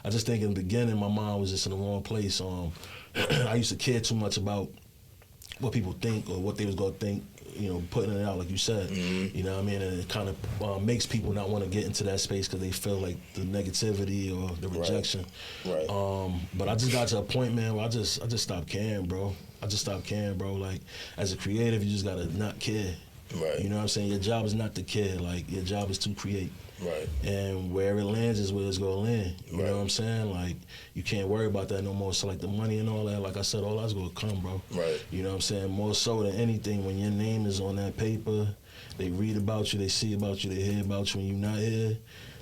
I just think in the beginning my mind was just in the wrong place. I used to care too much about what people think or what they was gonna think, putting it out like you said. You know what I mean? And it kind of makes people not want to get into that space because they feel like the negativity or the rejection. Right. But I just got to a point, man, where I just stopped caring, bro. I just stopped caring, bro. Like, as a creative, you just gotta not care. Right. You know what I'm saying? Your job is not to care. Like, your job is to create. Right. And where it lands is where it's gonna land. You Right. know what I'm saying? Like, you can't worry about that no more. So, like, the money and all that, like I said, all that's gonna come, bro. Right. You know what I'm saying? More so than anything, when your name is on that paper, they read about you, they see about you, they hear about you when you're not here.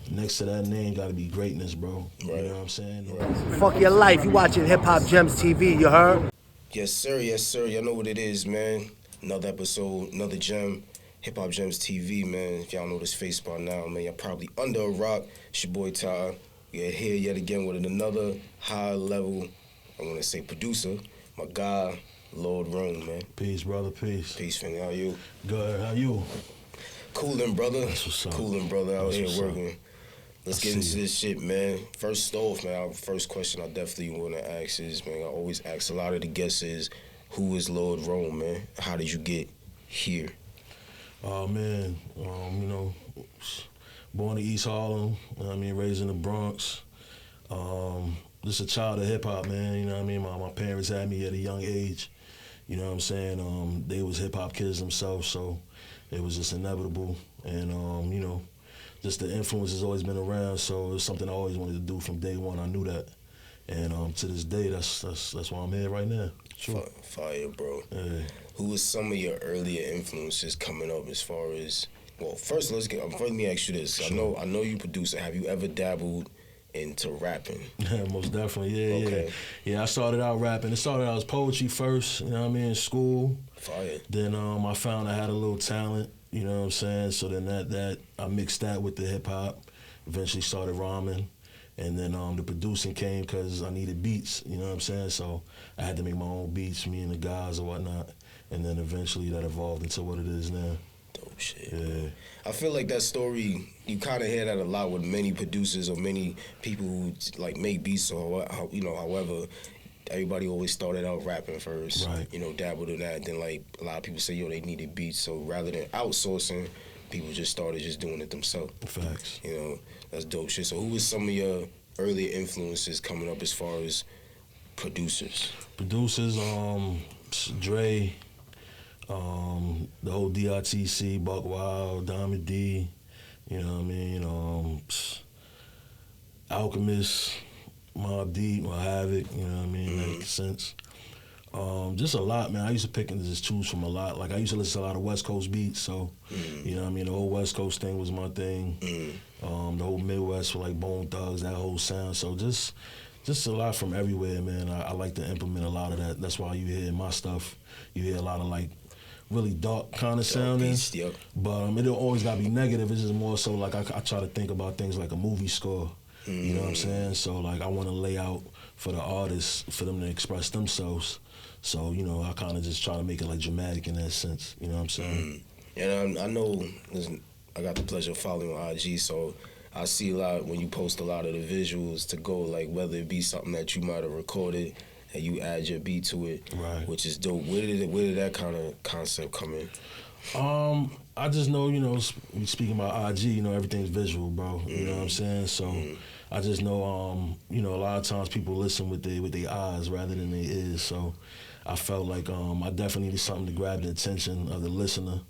Next to that name gotta be greatness, bro. Right. You know what I'm saying? Right. Fuck your life. You watching Hip Hop Gems TV, you heard? Yes, sir. Yes, sir. Y'all know what it is, man. Another episode, another gem. Hip Hop Gems TV, man. If y'all know this face by now, man, y'all probably under a rock. It's your boy Ty. We're here yet again with another high level, I want to say producer, my guy, Lord Rome, man. Peace, brother, peace. Peace, family. How you? Good, how you? Coolin', brother. That's what's up. Coolin', brother, out That's here what's up. working. Let's I get into see this shit, man. First off, man, our first question I definitely want to ask is, man, I always ask a lot of the guests is, who is Lord Rome, man? How did you get here? Oh, man, born in East Harlem, raised in the Bronx. Just a child of hip-hop, man, you know what I mean? My parents had me at a young age, you know what I'm saying? They was hip-hop kids themselves, so it was just inevitable. And, just the influence has always been around, so it was something I always wanted to do from day one. I knew that. And to this day, that's why I'm here right now. Sure. Fire, bro. Yeah. Who was some of your earlier influences coming up as far as, well, first let me ask you this. Sure. I know you producer. Have you ever dabbled into rapping? Yeah, most definitely, yeah, Okay. Yeah, I started out rapping. It started out as poetry first, you know what I mean, in school. Fire. Then I found I had a little talent, you know what I'm saying? So then that I mixed that with the hip hop, eventually started rhyming. And then the producing came because I needed beats, you know what I'm saying? So I had to make my own beats, me and the guys or whatnot. And then eventually that evolved into what it is now. Dope shit. Yeah. I feel like that story, you kind of hear that a lot with many producers or many people who like make beats or however, everybody always started out rapping first. Right. Dabbled in that. Then like a lot of people say, they needed beats. So rather than outsourcing, people just started just doing it themselves. Facts. That's dope shit. So who was some of your earlier influences coming up as far as producers? Producers, Dre, the whole DRTC, Buck Wild, Diamond D, you know what I mean? Alchemist, Mobb Deep, Havoc, you know what I mean? That makes sense. Just a lot, man. I used to pick and just choose from a lot. Like, I used to listen to a lot of West Coast beats, so, you know what I mean? The whole West Coast thing was my thing. The whole Midwest with, like, Bone Thugs, that whole sound. So just a lot from everywhere, man. I like to implement a lot of that. That's why you hear my stuff, you hear a lot of, like, really dark kind of sounding. Beats, yep. But it don't always got to be negative. It's just more so, like, I try to think about things like a movie score. You know what I'm saying? So, like, I want to lay out for the artists, for them to express themselves. So, I kind of just try to make it, like, dramatic in that sense. You know what I'm saying? And I know, listen, I got the pleasure of following on IG, so I see a lot when you post a lot of the visuals to go, like, whether it be something that you might have recorded and you add your beat to it, Right. which is dope. Where did that kind of concept come in? I just know, speaking about IG, everything's visual, bro. You know what I'm saying? So I just know, a lot of times people listen with their eyes rather than their ears. So I felt like I definitely needed something to grab the attention of the listener.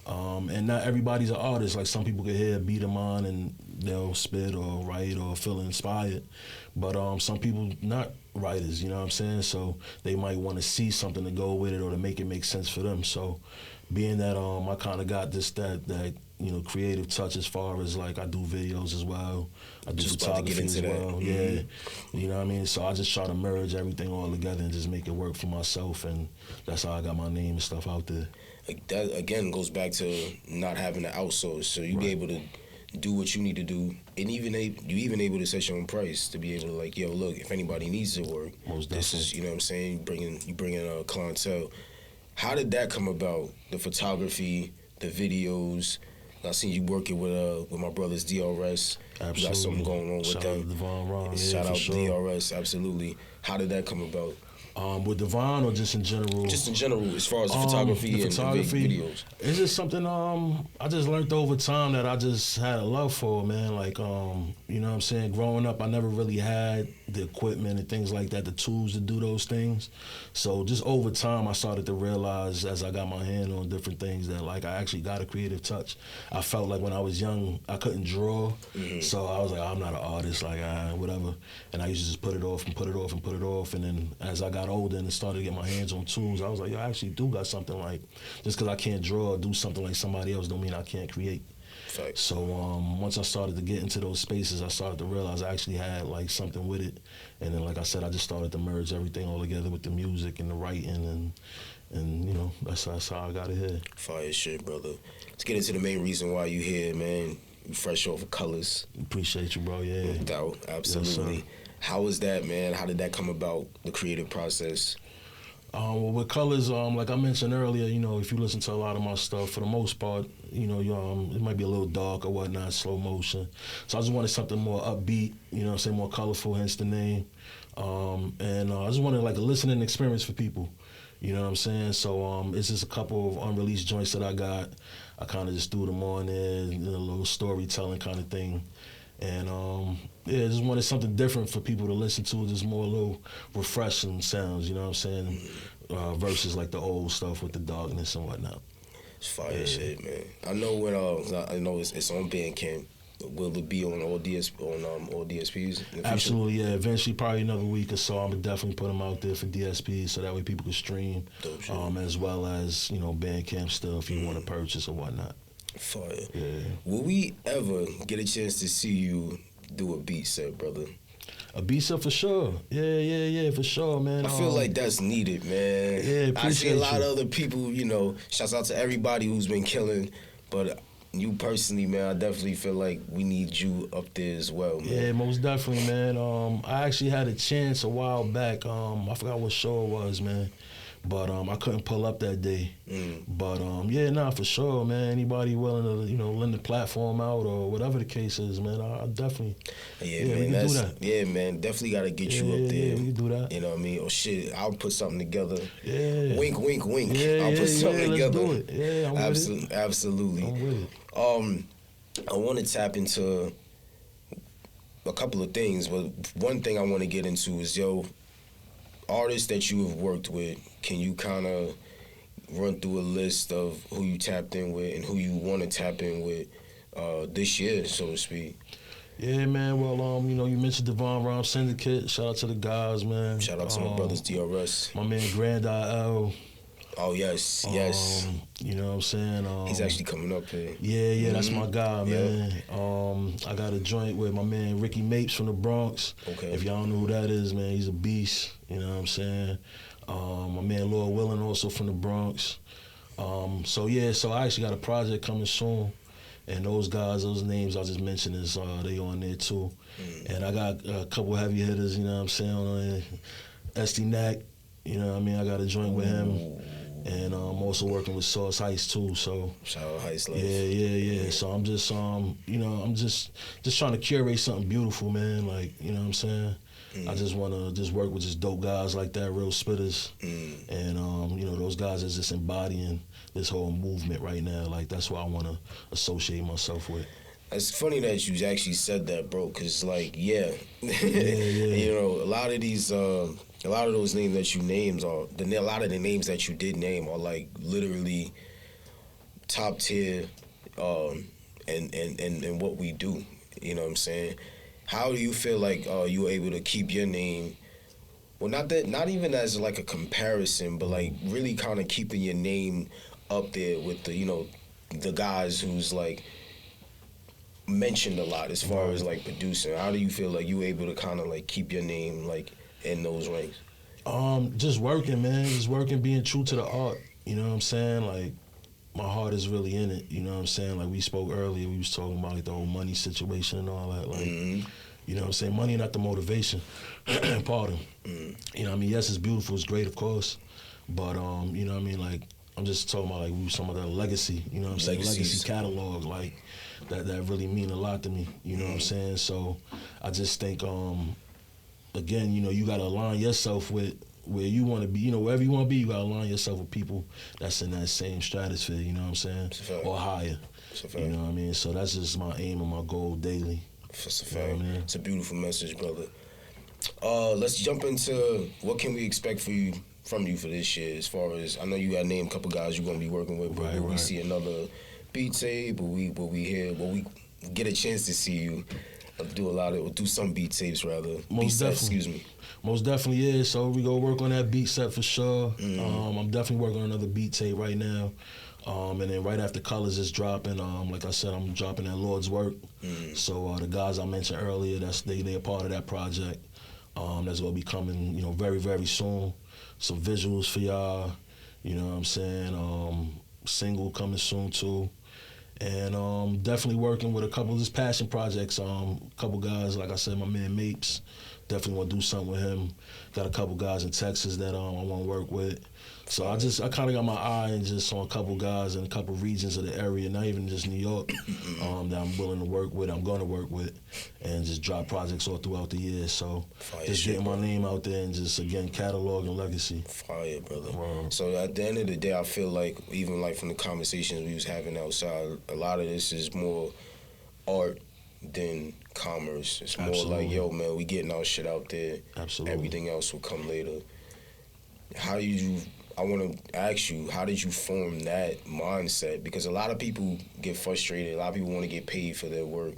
And not everybody's an artist. Like, some people can hear a beat of mine and they'll spit or write or feel inspired. But some people not writers, you know what I'm saying? So they might want to see something to go with it or to make it make sense for them. So being that I kind of got that creative touch as far as, like, I do videos as well. I do Just about to get photography into as that. well. Yeah. You know what I mean? So I just try to merge everything all together and just make it work for myself, and that's how I got my name and stuff out there. Like, that, again, goes back to not having to outsource. So you be able to do what you need to do, and you even able to set your own price to be able to, like, yo, look, if anybody needs it work, Most this is, definitely. you know what I'm saying, you bringing a clientele. How did that come about? The photography, the videos, I seen you working with my brothers DRS. Absolutely. You got something going on with Shout them. out to Devon Ron. Shout for out sure. DRS, absolutely. How did that come about? With Devon or just in general? Just in general, as far as the photography the and photography, videos. It's just something I just learned over time that I just had a love for, man. Like, you know what I'm saying? Growing up, I never really had the equipment and things like that, the tools to do those things. So just over time, I started to realize as I got my hand on different things that, like, I actually got a creative touch. I felt like when I was young, I couldn't draw. So I was like, I'm not an artist, like, whatever. And I used to just put it off and put it off and put it off. And then as I got older and started to get my hands on tools, I was like, yo, I actually do got something. Like, just because I can't draw or do something like somebody else don't mean I can't create. Fact. So once I started to get into those spaces, I started to realize I actually had like something with it. And then, like I said, I just started to merge everything all together with the music and the writing, and you know, that's how I got it here. Fire shit, brother. Let's get into the main reason why you here, man. You fresh off of Colors. Appreciate you, bro. Yeah. No doubt, absolutely. Yes, how was that, man? How did that come about, the creative process? Well, with Colors, like I mentioned earlier, you know, if you listen to a lot of my stuff, for the most part, you know, it might be a little dark or whatnot, slow motion. So I just wanted something more upbeat, you know what I'm saying, more colorful, hence the name. And I just wanted like a listening experience for people, you know what I'm saying? So it's just a couple of unreleased joints that I got. I kind of just threw them on there, you know, a little storytelling kind of thing. And yeah, just wanted something different for people to listen to, just more little refreshing sounds, you know what I'm saying? Versus like the old stuff with the darkness and whatnot. It's fire shit, man. I know when I know it's on Bandcamp. Will it be on all DSPs? Absolutely, yeah. Eventually, probably another week or so, I'm gonna definitely put them out there for DSPs, so that way people can stream, as well as, you know, Bandcamp still if you want to purchase or whatnot. Fire. Yeah. Will we ever get a chance to see you do a beat set, brother? A beat set for sure. Yeah, for sure, man. I feel like that's needed, man. Yeah, I see a lot you. of other people, you know, shouts out to everybody who's been killing, but you personally, man, I definitely feel like we need you up there as well, man. Yeah, most definitely, man. I actually had a chance a while back. I forgot what show it was, man. But I couldn't pull up that day. But yeah, nah, for sure, man. Anybody willing to, you know, lend the platform out or whatever the case is, man, I definitely. Yeah, man, we can do that. Yeah, man, definitely got to get you up there. Yeah, we can do that. You know what I mean? Or shit, I'll put something together. Yeah. Wink, wink, wink. Yeah, I'll put something together. Let's do it. Yeah, I'm with it. Absolutely. I'm with it. I want to tap into a couple of things, but one thing I want to get into is, artists that you have worked with, can you kind of run through a list of who you tapped in with and who you want to tap in with this year, so to speak? Yeah, man. Well, you know, you mentioned Devon Rom Syndicate. Shout out to the guys, man. Shout out to my brothers DRS. My man Grand IL. Oh, yes. You know what I'm saying? He's actually coming up here. Yeah, that's my guy, man. I got a joint with my man Ricky Mapes from the Bronx. Okay. If y'all know who that is, man, he's a beast. You know what I'm saying? My man Lord Willing also from the Bronx. So I actually got a project coming soon. And those guys, those names I just mentioned, is they on there too. And I got a couple heavy hitters, you know what I'm saying, on there. SD Knack, you know what I mean? I got a joint with him. And I'm also working with Sauce Heist too, so. Shout out Heist Life. Yeah. So I'm just, you know, I'm just trying to curate something beautiful, man. Like, you know what I'm saying? I just want to just work with just dope guys like that, real spitters. And, you know, those guys are just embodying this whole movement right now. Like, that's what I want to associate myself with. It's funny that you actually said that, bro, because, like, you know, a lot of these, a lot of those names that you named a lot of the names that you did name are, like, literally top tier and what we do, you know what I'm saying? How do you feel like you were able to keep your name, well, not even as, like, a comparison, but, like, really kind of keeping your name up there with the, you know, the guys who's, like, mentioned a lot as far as, like, producing? How do you feel like you were able to kind of, like, keep your name, like, in those ranks? Just working, man. Just working, being true to the art. You know what I'm saying? Like, my heart is really in it. You know what I'm saying? Like, we spoke earlier, we was talking about, like, the whole money situation and all that. Like, you know what I'm saying? Money not the motivation. Pardon. You know what I mean? Yes, it's beautiful, it's great, of course. But, you know what I mean? Like, I'm just talking about like some of the legacy, you know what I'm saying? Legacy catalog, like that really mean a lot to me, you know what I'm saying? So I just think, again, you know, you gotta align yourself with where you want to be, you know, wherever you want to be, you gotta align yourself with people that's in that same stratosphere, you know what I'm saying? Or higher. You know what I mean? So that's just my aim and my goal daily. That's a fact. You know it's a beautiful message, brother. Let's jump into what can we expect from you for this year. As far as I know, you got named a couple guys you're gonna be working with. But we see another beat tape, but we get a chance to see you do some beat tapes rather. Most definitely is. So we go work on that beat set for sure. I'm definitely working on another beat tape right now. And then right after Colors is dropping, like I said, I'm dropping that Lord's Work. So the guys I mentioned earlier, they a part of that project. That's gonna be coming, you know, very, very soon. Some visuals for y'all, you know what I'm saying? Single coming soon too. And definitely working with a couple of his passion projects. A couple guys, like I said, my man Mapes, definitely want to do something with him. Got a couple guys in Texas that I want to work with. So I kind of got my eye and just on a couple guys in a couple regions of the area, not even just New York, that I'm willing to work with, I'm going to work with, and just drop projects all throughout the year. So just getting my name out there and just, again, catalog and legacy. Fire, brother. Wow. So at the end of the day, I feel like, even like from the conversations we was having outside, a lot of this is more art than commerce. It's more like, yo, man, we getting our shit out there. Absolutely. Everything else will come later. I want to ask you, how did you form that mindset? Because a lot of people get frustrated. A lot of people want to get paid for their work.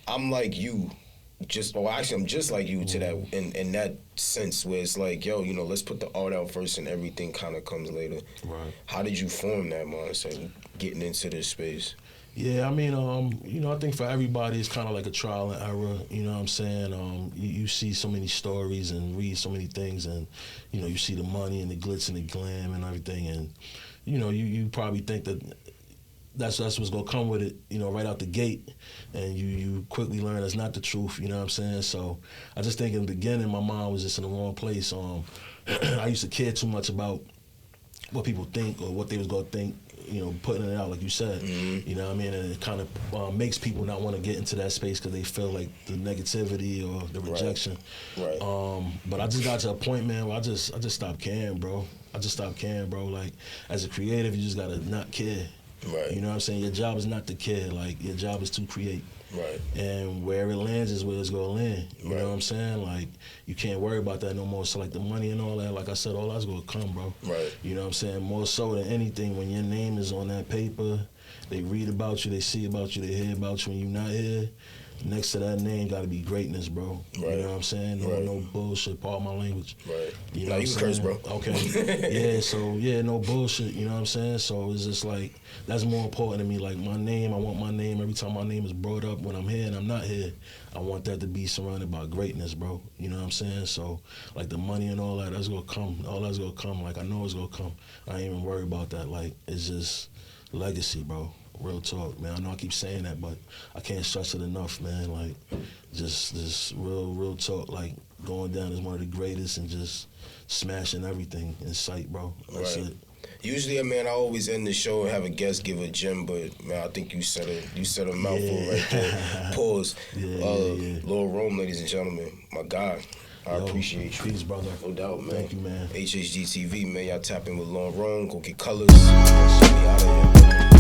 I'm like you, I'm just like you to that in that sense where it's like, yo, you know, let's put the art out first and everything kind of comes later. Right. How did you form that mindset, getting into this space? Yeah, I mean, you know, I think for everybody it's kind of like a trial and error, you know what I'm saying? You see so many stories and read so many things and, you know, you see the money and the glitz and the glam and everything and, you know, you probably think that that's what's going to come with it, you know, right out the gate, and you quickly learn that's not the truth, you know what I'm saying? So I just think in the beginning my mind was just in the wrong place. I used to care too much about what people think or what they was going to think, you know, putting it out like you said, you know what I mean? And it kind of makes people not want to get into that space because they feel like the negativity or the rejection. Right. But I just got to a point, man, where I just stopped caring, bro. Like, as a creative, you just got to not care. Right. You know what I'm saying? Your job is not to care. Like, your job is to create. Right. And where it lands is where it's going to land. You know what I'm saying? Like, you can't worry about that no more. So, like, the money and all that, like I said, all that's going to come, bro. Right. You know what I'm saying? More so than anything, when your name is on that paper, they read about you, they see about you, they hear about you when you're not here. Next to that name got to be greatness, bro. Right. You know what I'm saying? No bullshit, pardon my language. Right. You know you can curse, bro. Okay. No bullshit, you know what I'm saying? So it's just like, that's more important to me. Like, my name, I want my name, every time my name is brought up when I'm here and I'm not here, I want that to be surrounded by greatness, bro. You know what I'm saying? So, like, the money and all that, that's going to come. All that's going to come. Like, I know it's going to come. I ain't even worried about that. Like, it's just legacy, bro. Real talk, man. I know I keep saying that, but I can't stress it enough, man. Like, just this real talk, like, going down as one of the greatest and just smashing everything in sight, bro. That's it. Usually, man, I always end the show and have a guest give a gem, but man, I think you said a mouthful right there. Pause. Lil Rome, ladies and gentlemen, my guy. I appreciate you. Peace, brother. No doubt, man. Thank you, man. HHGTV, man. Y'all tap in with Lil Rome. Go get Colors. Get out of here.